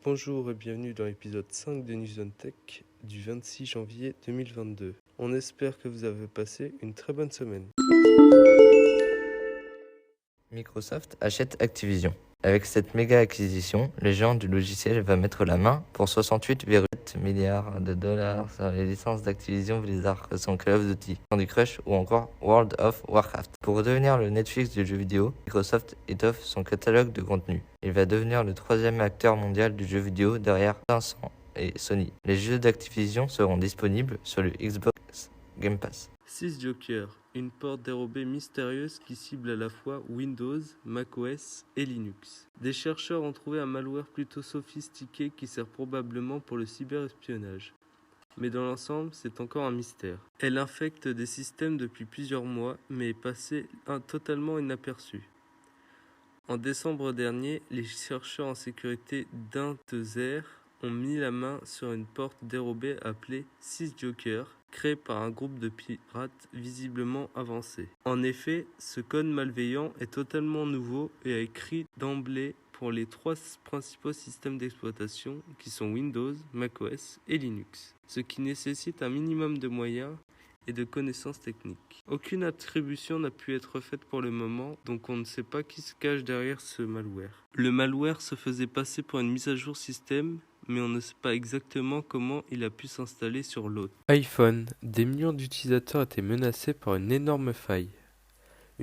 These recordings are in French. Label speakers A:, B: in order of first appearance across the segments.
A: Bonjour et bienvenue dans l'épisode 5 de News on Tech du 26 janvier 2022. On espère que vous avez passé une très bonne semaine.
B: Microsoft achète Activision. Avec cette méga acquisition, le géant du logiciel va mettre la main pour 68,7 milliards de dollars sur les licences d'Activision Blizzard que sont Call of Duty, Candy Crush ou encore World of Warcraft. Pour devenir le Netflix du jeu vidéo, Microsoft étoffe son catalogue de contenu. Il va devenir le troisième acteur mondial du jeu vidéo derrière Tencent et Sony. Les jeux d'Activision seront disponibles sur le Xbox Game Pass.
A: 6 Joker, une porte dérobée mystérieuse qui cible à la fois Windows, macOS et Linux. Des chercheurs ont trouvé un malware plutôt sophistiqué qui sert probablement pour le cyberespionnage. Mais dans l'ensemble, c'est encore un mystère. Elle infecte des systèmes depuis plusieurs mois, mais est passée totalement inaperçue. En décembre dernier, les chercheurs en sécurité d'Intezer ont mis la main sur une porte dérobée appelée 6 Joker, créée par un groupe de pirates visiblement avancé. En effet, ce code malveillant est totalement nouveau et a écrit d'emblée pour les trois principaux systèmes d'exploitation qui sont Windows, macOS et Linux, ce qui nécessite un minimum de moyens et de connaissances techniques. Aucune attribution n'a pu être faite pour le moment, donc on ne sait pas qui se cache derrière ce malware. Le malware se faisait passer pour une mise à jour système, mais on ne sait pas exactement comment il a pu s'installer sur l'autre. iPhone. Des millions d'utilisateurs étaient menacés par une énorme faille.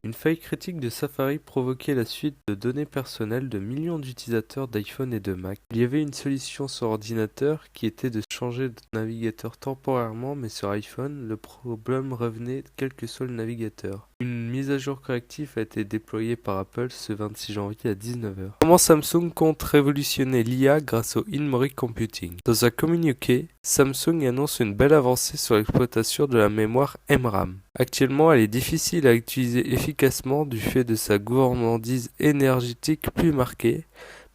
A: Une faille critique de Safari provoquait la fuite de données personnelles de millions d'utilisateurs d'iPhone et de Mac. Il y avait une solution sur ordinateur qui était de changer de navigateur temporairement, mais sur iPhone, le problème revenait quel que soit le navigateur. Une mise à jour corrective a été déployée par Apple ce 26 janvier à 19h. Comment Samsung compte révolutionner l'IA grâce au in-memory computing? Dans un communiqué, Samsung annonce une belle avancée sur l'exploitation de la mémoire MRAM. Actuellement, elle est difficile à utiliser efficacement du fait de sa gourmandise énergétique plus marquée,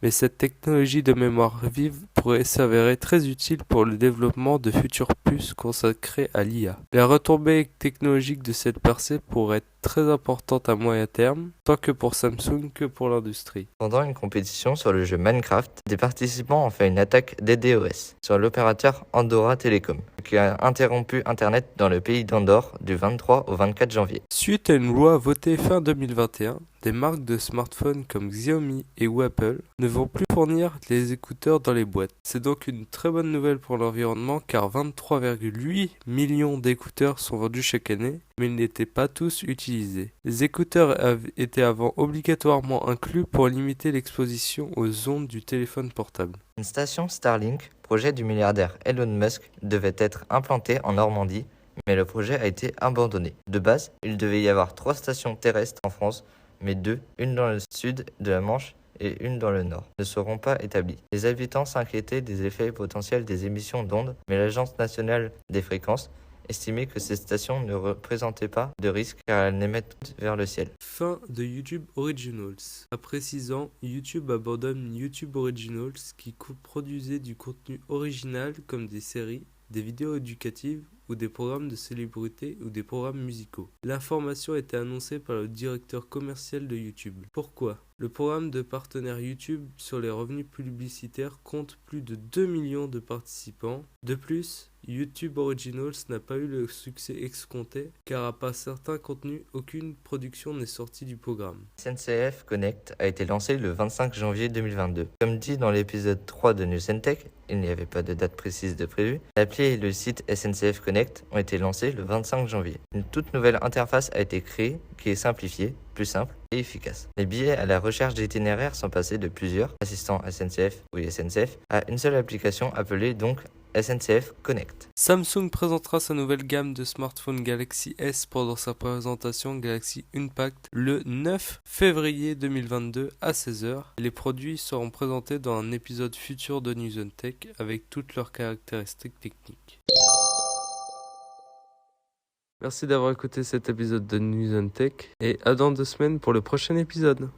A: mais cette technologie de mémoire vive pourrait s'avérer très utile pour le développement de futures puces consacrées à l'IA. Les retombées technologiques de cette percée pourraient être très importantes à moyen terme, tant que pour Samsung que pour l'industrie.
B: Pendant une compétition sur le jeu Minecraft, des participants ont fait une attaque DDoS sur l'opérateur Andorra Telecom, qui a interrompu Internet dans le pays d'Andorre du 23 au 24 janvier.
A: Suite à une loi votée fin 2021, des marques de smartphones comme Xiaomi et Apple ne vont plus fournir les écouteurs dans les boîtes. C'est donc une très bonne nouvelle pour l'environnement car 23,8 millions d'écouteurs sont vendus chaque année, mais ils n'étaient pas tous utilisés. Les écouteurs étaient avant obligatoirement inclus pour limiter l'exposition aux ondes du téléphone portable.
B: Une station Starlink, projet du milliardaire Elon Musk, devait être implantée en Normandie, mais le projet a été abandonné. De base, il devait y avoir 3 stations terrestres en France, mais 2, une dans le sud de la Manche et une dans le nord, ne seront pas établies. Les habitants s'inquiétaient des effets potentiels des émissions d'ondes, mais l'Agence nationale des fréquences estimait que ces stations ne représentaient pas de risque car elles n'émettent toutes vers le ciel.
A: Fin de YouTube Originals. Après 6 ans, YouTube abandonne YouTube Originals qui produisait du contenu original comme des séries, des vidéos éducatives ou des programmes de célébrités ou des programmes musicaux. L'information a été annoncée par le directeur commercial de YouTube. Pourquoi? Le programme de partenaires YouTube sur les revenus publicitaires compte plus de 2 millions de participants. De plus, YouTube Originals n'a pas eu le succès escompté car à part certains contenus, aucune production n'est sortie du programme.
B: SNCF Connect a été lancé le 25 janvier 2022. Comme dit dans l'épisode 3 de News and Tech, il n'y avait pas de date précise de prévu. L'appli et le site SNCF Connect ont été lancés le 25 janvier. Une toute nouvelle interface a été créée qui est simplifiée, plus simple et efficace. Les billets à la recherche d'itinéraires sont passés de plusieurs assistants SNCF ou SNCF à une seule application appelée donc SNCF Connect.
A: Samsung présentera sa nouvelle gamme de smartphones Galaxy S pendant sa présentation Galaxy Unpacked le 9 février 2022 à 16h. Les produits seront présentés dans un épisode futur de News on Tech avec toutes leurs caractéristiques techniques. Merci d'avoir écouté cet épisode de News on Tech et à dans 2 semaines pour le prochain épisode.